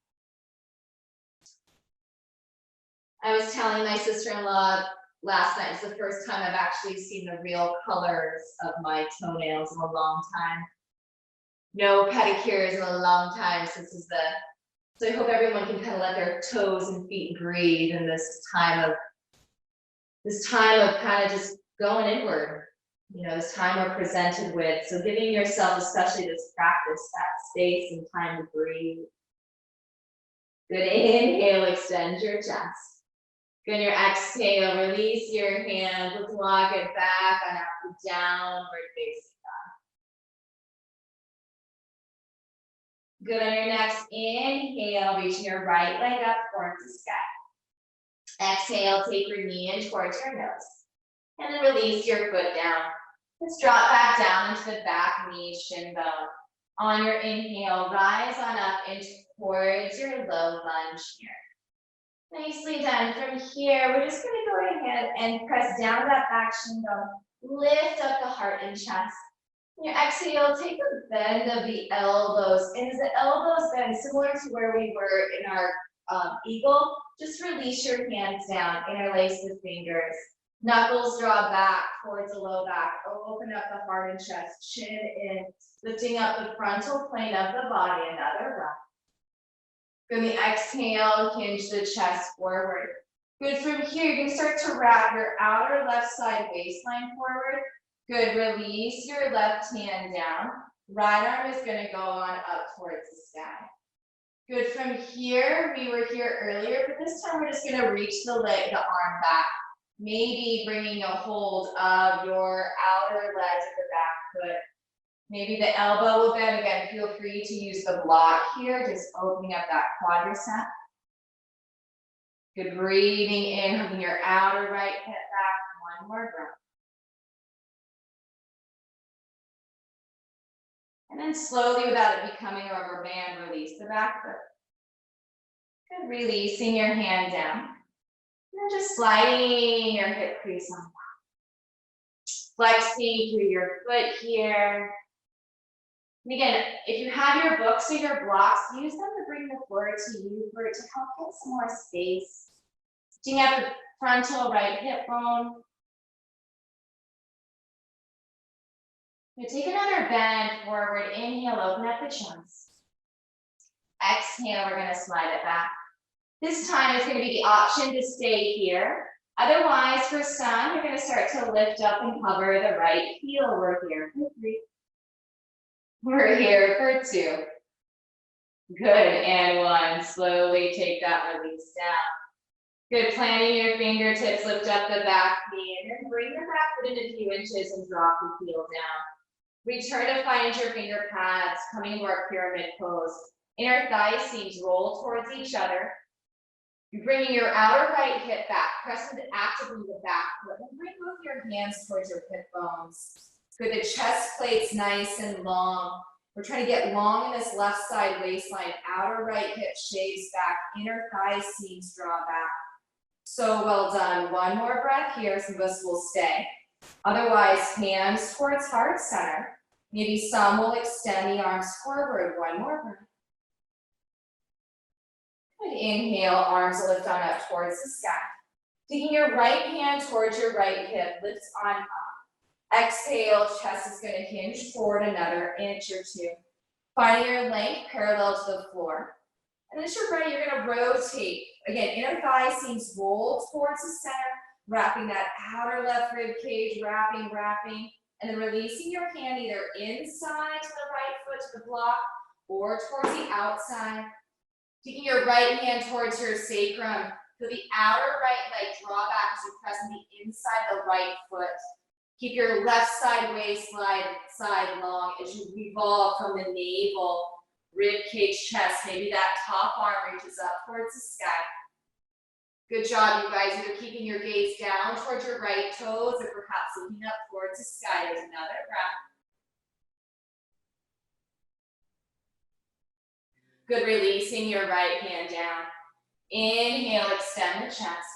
I was telling my sister-in-law last night, it's the first time I've actually seen the real colors of my toenails in a long time. No pedicures in a long time since so I hope everyone can kind of let their toes and feet breathe in this time of kind of just going inward. You know, this time we're presented with. So giving yourself, especially this practice, that space and time to breathe. Good, inhale, extend your chest. Good, your exhale, release your hands. Let's walk it back on up to downward facing dog. Good, on your next inhale, reaching your right leg up towards the sky. Exhale, take your knee in towards your nose. And then release your foot down. Let's drop back down into the back knee, shin bone. On your inhale, rise on up into towards your low lunge here. Nicely done. From here, we're just going to go ahead and press down to that back shin bone. Lift up the heart and chest. On your exhale, take a bend of the elbows. And as the elbows bend, similar to where we were in our eagle, just release your hands down, interlace the fingers. Knuckles draw back towards the low back. Open up the heart and chest, chin in, lifting up the frontal plane of the body. Another breath. Good, the exhale, hinge the chest forward. Good, from here, you can start to wrap your outer left side waistline forward. Good, release your left hand down. Right arm is gonna go on up towards the sky. Good, from here, we were here earlier, but this time we're just gonna reach the arm back. Maybe bringing a hold of your outer ledge of the back foot. Maybe the elbow will bend. Again, feel free to use the block here, just opening up that quadricep. Good, breathing in, hugging your outer right hip back. One more breath. And then slowly, without it becoming a rubber band, release the back foot. Good, releasing your hand down. And then just sliding your hip crease on back. Flexing through your foot here. And again, if you have your books or your blocks, use them to bring the floor to you for it to help get some more space. Lifting up the frontal right hip bone. Now take another bend forward. Inhale, open up the chest. Exhale, we're going to slide it back. This time it's going to be the option to stay here. Otherwise, for some, you're going to start to lift up and cover the right heel. We're here for 3. We're here for 2. Good, and 1. Slowly take that release down. Good, planting your fingertips, lift up the back knee, and then bring the back foot in a few inches and drop the heel down. Return to find your finger pads, coming to our pyramid pose. Inner thigh seams roll towards each other. You're bringing your outer right hip back, pressing actively the back foot, and bring both your hands towards your hip bones. Good, the chest plate's nice and long. We're trying to get long in this left side waistline. Outer right hip shaves back, inner thigh seams draw back. So well done. One more breath here. Some of us will stay. Otherwise, hands towards heart center. Maybe some will extend the arms forward. One more breath. Good. Inhale, arms lift on up towards the sky. Taking your right hand towards your right hip, lifts on up. Exhale, chest is going to hinge forward another inch or 2. Finding your length parallel to the floor. And as you're ready, you're going to rotate. Again, inner thigh seams roll towards the center, wrapping that outer left rib cage, wrapping, and then releasing your hand either inside to the right foot to the block or towards the outside. Taking your right hand towards your sacrum. Feel the outer right leg draw back as you press the inside of the right foot. Keep your left side waist side long as you revolve from the navel, rib cage, chest. Maybe that top arm reaches up towards the sky. Good job, you guys. Either keeping your gaze down towards your right toes or perhaps looking up towards the sky. There's another breath. Good, releasing your right hand down. Inhale, extend the chest.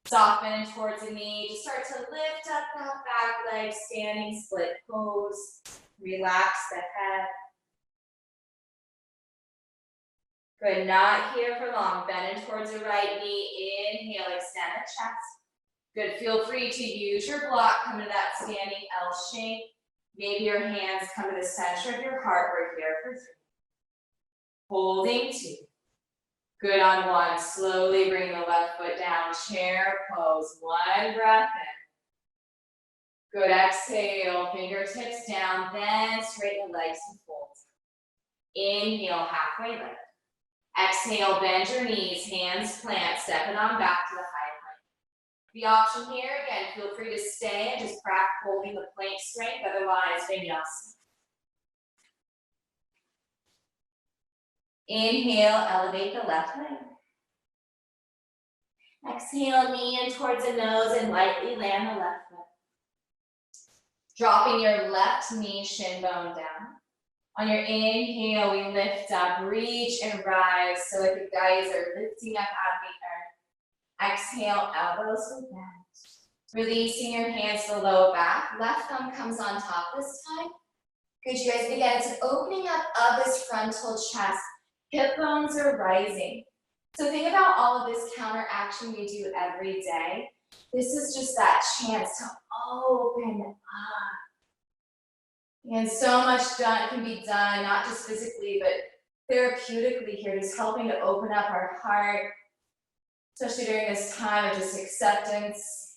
Soften towards the knee. Just start to lift up that back leg, standing split pose. Relax the head. Good, not here for long. Bending towards the right knee. Inhale, extend the chest. Good, feel free to use your block. Come to that standing L shape. Maybe your hands come to the center of your heart. We're here for 3. Holding 2. Good on 1. Slowly bring the left foot down. Chair pose. 1 breath in. Good, exhale. Fingertips down. Then straighten the legs and fold. Inhale, halfway lift. Exhale, bend your knees. Hands plant. Stepping on back to the high plank. The option here, again, feel free to stay and just practice holding the plank strength. Otherwise, vinyasa. Inhale, elevate the left leg. Exhale, knee in towards the nose and lightly land the left foot. Dropping your left knee, shin bone down. On your inhale, we lift up, reach and rise. So like the guys are lifting up out of the earth. Exhale, elbows will bend. Releasing your hands to the low back. Left thumb comes on top this time. Good, you guys, again, it's an opening up of this frontal chest. Hip bones are rising. So think about all of this counter action we do every day. This is just that chance to open up. And so much can be done, not just physically, but therapeutically here, just helping to open up our heart, especially during this time of just acceptance.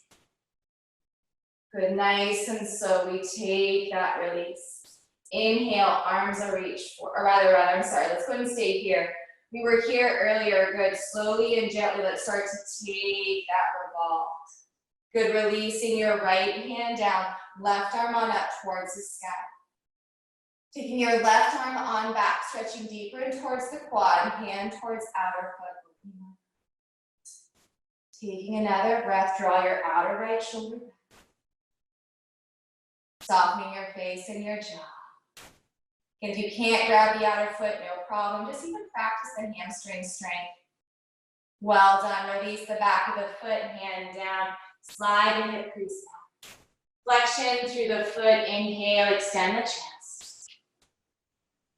Good, nice and slow. We take that release. Inhale, arms are reached for, or rather, I'm sorry, let's go ahead and stay here. We were here earlier, good. Slowly and gently, let's start to take that revolve. Good, releasing your right hand down, left arm on up towards the sky. Taking your left arm on back, stretching deeper and towards the quad, hand towards outer foot. Taking another breath, draw your outer right shoulder back. Softening your face and your jaw. If you can't grab the outer foot, no problem. Just even practice the hamstring strength. Well done. Release the back of the foot, hand down. Slide the hip crease down. Flexion through the foot. Inhale, extend the chest.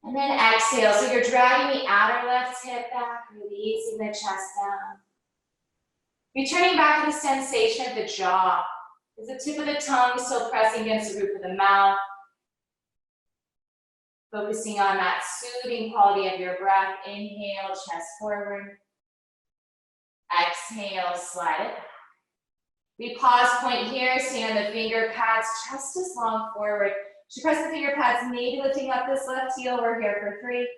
And then exhale. So you're dragging the outer left hip back, releasing the chest down. Returning back to the sensation of the jaw. Is the tip of the tongue still pressing against the roof of the mouth? Focusing on that soothing quality of your breath. Inhale, chest forward. Exhale, slide it back. We pause point here, stand on the finger pads just as long forward. Should press the finger pads, maybe lifting up this left heel. We're here for 3.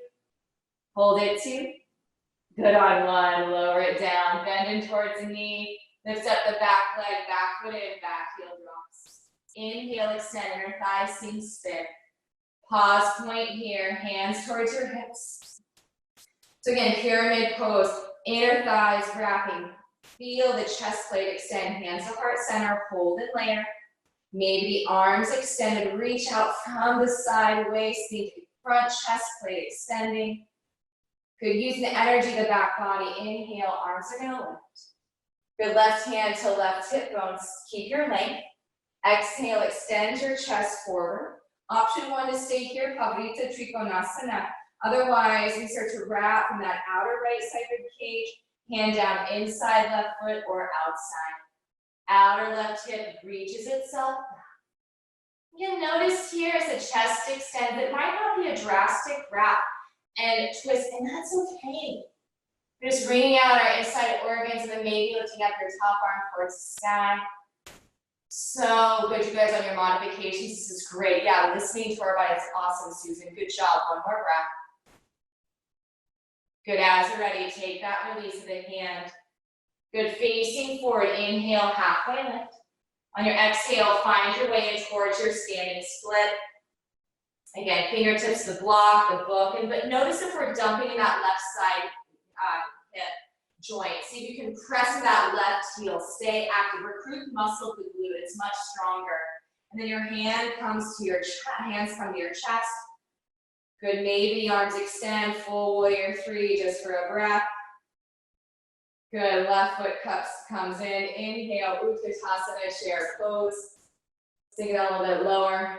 Hold it 2. Good on 1, lower it down, bend in towards the knee. Lift up the back leg, back foot in, back heel drops. Inhale, extend inner thigh, seam spin. Pause point here, hands towards your hips. So again, pyramid pose, inner thighs wrapping. Feel the chest plate extend, hands to heart center, hold and layer. Maybe the arms extended, reach out from the side, waist, the front chest plate extending. Good, using the energy of the back body. Inhale, arms are gonna lift. Good, left hand to left hip bones, keep your length. Exhale, extend your chest forward. Option 1 to stay here, Pavarita Trikonasana. Otherwise, we start to wrap from that outer right side rib cage, hand down inside left foot or outside. Outer left hip reaches itself back. You'll notice here as the chest extends, it might not be a drastic wrap and twist, and that's okay. Just wringing out our inside organs and then maybe lifting up your top arm towards the sky. So good, you guys, on your modifications. This is great. Yeah, listening to our body is awesome, Susan. Good job. 1 more breath. Good, as you're ready, take that release of the hand. Good, facing forward. Inhale, halfway lift. On your exhale, find your way in towards your standing split. Again, fingertips to the block, the book, but notice if we're dumping in that left side hip joint. See if you can press that left heel. Stay active. Recruit muscle of the glute. It's much stronger. And then your hand comes to your hands come to your chest. Good, maybe arms extend, full warrior three, just for a breath. Good, left foot comes in, inhale, Utkatasana, chair pose. Sink it down a little bit lower,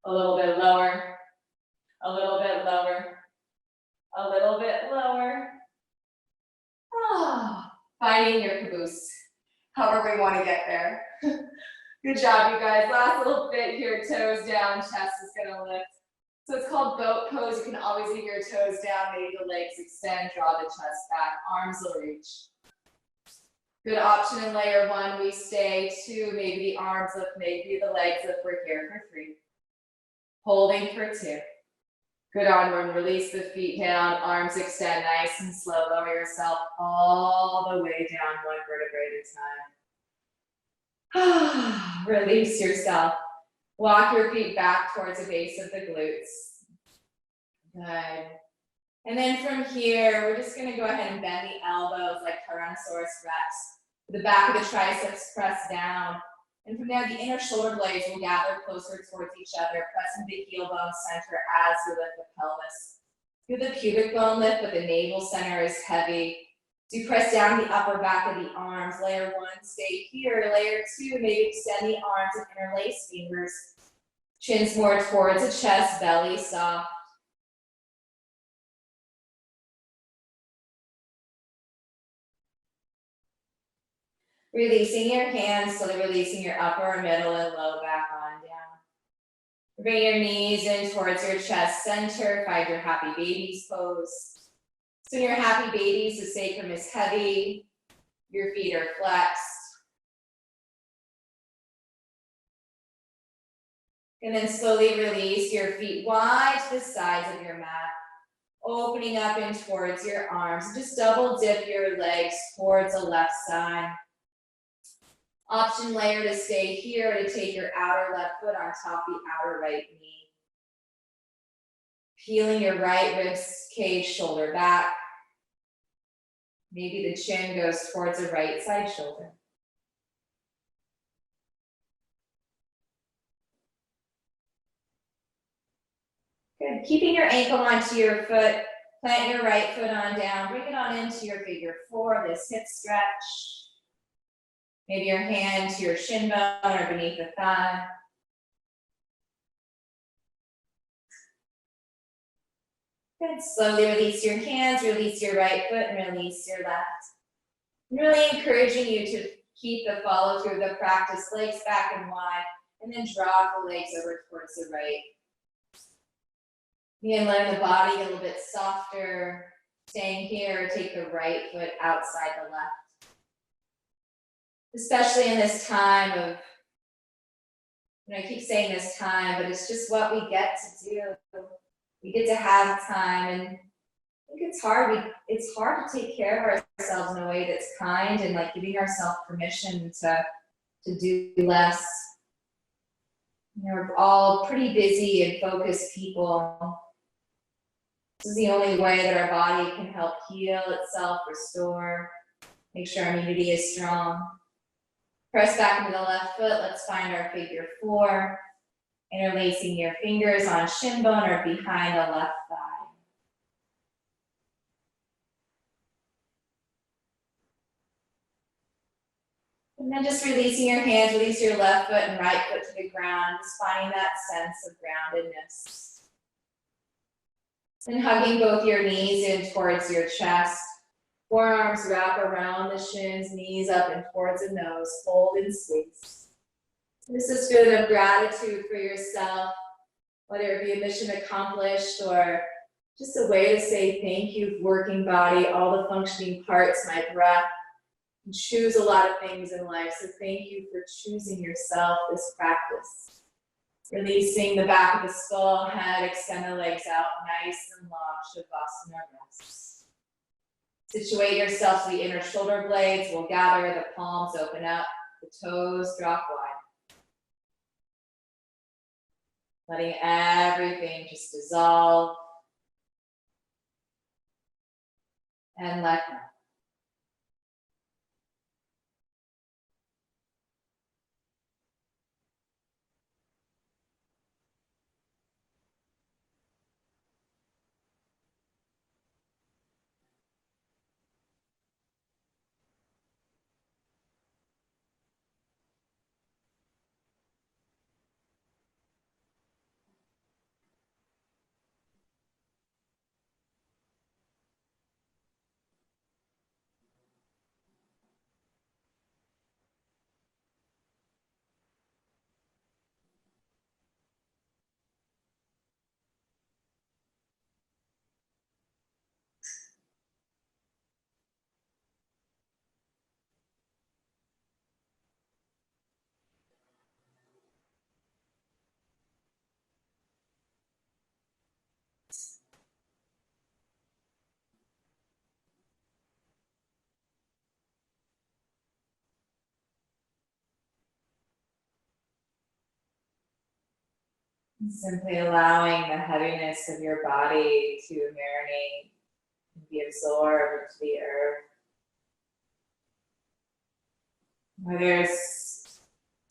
a little bit lower, a little bit lower, a little bit lower. Ah, finding your caboose, however we want to get there. Good job, you guys. Last little bit here, toes down, chest is gonna lift. So it's called goat pose. You can always leave your toes down, maybe the legs extend, draw the chest back, arms will reach. Good option in layer one, we stay. Two, maybe the arms lift, maybe the legs lift. We're here for three. Holding for two. Good on one, release the feet down, arms extend, nice and slow. Lower yourself all the way down, one vertebrae at a time. Release yourself. Walk your feet back towards the base of the glutes. Good. And then from here, we're just gonna go ahead and bend the elbows like Tyrannosaurus Rex. The back of the triceps press down. And from there, the inner shoulder blades will gather closer towards each other, pressing the heel bone center as you lift the pelvis. Feel the pubic bone lift, but the navel center is heavy. So you press down the upper back of the arms. Layer one, stay here. Layer two, maybe extend the arms and interlace fingers. Chins more towards the chest, belly soft. Releasing your hands, slowly releasing your upper, middle, and low back on down. Bring your knees in towards your chest center. Find your happy babies pose. So in your happy babies, the sacrum is heavy. Your feet are flexed. And then slowly release your feet wide to the sides of your mat. Opening up in towards your arms. Just double dip your legs towards the left side. Option layer to stay here, to take your outer left foot on top of the outer right knee. Peeling your right rib cage, shoulder back. Maybe the chin goes towards the right side shoulder. Good, keeping your ankle onto your foot, plant your right foot on down, bring it on into your figure four, this hip stretch. Maybe your hand to your shin bone or beneath the thigh. Good, slowly release your hands, release your right foot, and release your left. I'm really encouraging you to keep the follow through the practice, legs back and wide, and then draw the legs over towards the right. Again, letting the body get a little bit softer, staying here, take the right foot outside the left. Especially in this time of, I keep saying this time, but it's just what we get to do. We get to have time, and I think it's hard. It's hard to take care of ourselves in a way that's kind and like giving ourselves permission to do less. You know, we're all pretty busy and focused people. This is the only way that our body can help heal itself, restore, make sure our immunity is strong. Press back into the left foot. Let's find our figure four. Interlacing your fingers on shin bone or behind the left thigh. And then just releasing your hands, release your left foot and right foot to the ground, just finding that sense of groundedness. And hugging both your knees in towards your chest. Forearms wrap around the shins, knees up and towards the nose, fold and squeeze. This is good of gratitude for yourself, whether it be a mission accomplished or just a way to say thank you, working body, all the functioning parts, my breath. You choose a lot of things in life, so thank you for choosing yourself this practice. Releasing the back of the skull, head, extend the legs out, nice and long, Shavasana rest. Situate yourself so the inner shoulder blades will gather, the palms open up, the toes drop wide. Letting everything just dissolve and let go. Simply allowing the heaviness of your body to marinate and be absorbed into the earth. Where there's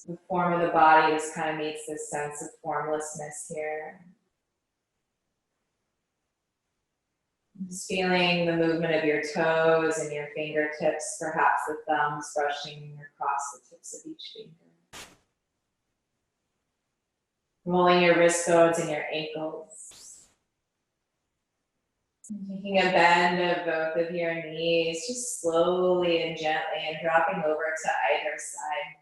the form of the body just kind of meets this sense of formlessness here. Just feeling the movement of your toes and your fingertips, perhaps the thumbs brushing across the tips of each finger. Rolling your wrist bones and your ankles. And taking a bend of both of your knees, just slowly and gently, and dropping over to either side.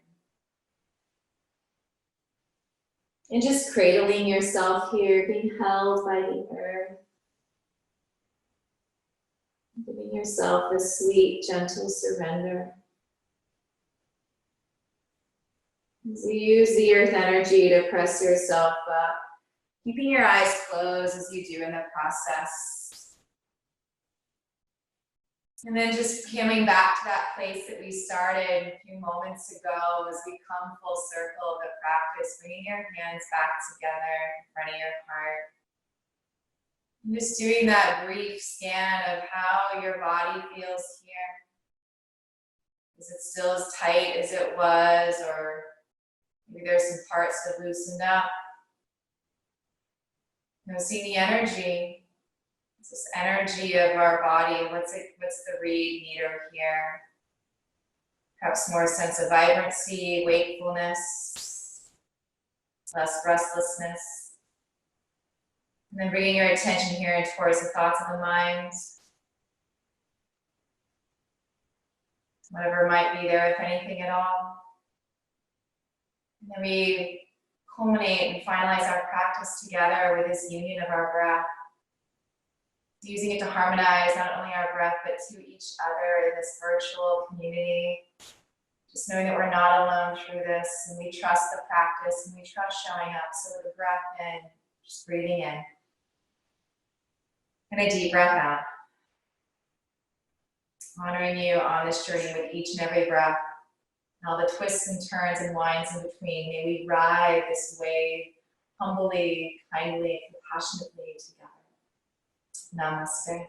And just cradling yourself here, being held by the earth. Giving yourself a sweet, gentle surrender. As you use the earth energy to press yourself up, keeping your eyes closed as you do in the process. And then just coming back to that place that we started a few moments ago as we come full circle of the practice, bringing your hands back together in front of your heart. And just doing that brief scan of how your body feels here. Is it still as tight as it was, or maybe there's some parts that loosened up? Noticing the energy. It's this energy of our body. What's the read meter here? Perhaps more sense of vibrancy, wakefulness, less restlessness. And then bringing your attention here towards the thoughts of the mind. Whatever might be there, if anything at all. And then we culminate and finalize our practice together with this union of our breath. Using it to harmonize not only our breath, but to each other in this virtual community. Just knowing that we're not alone through this, and we trust the practice, and we trust showing up. So with a breath in, just breathing in. And a deep breath out. Honoring you on this journey with each and every breath. And all the twists and turns and winds in between. May we ride this wave humbly, kindly, and compassionately together. Namaste.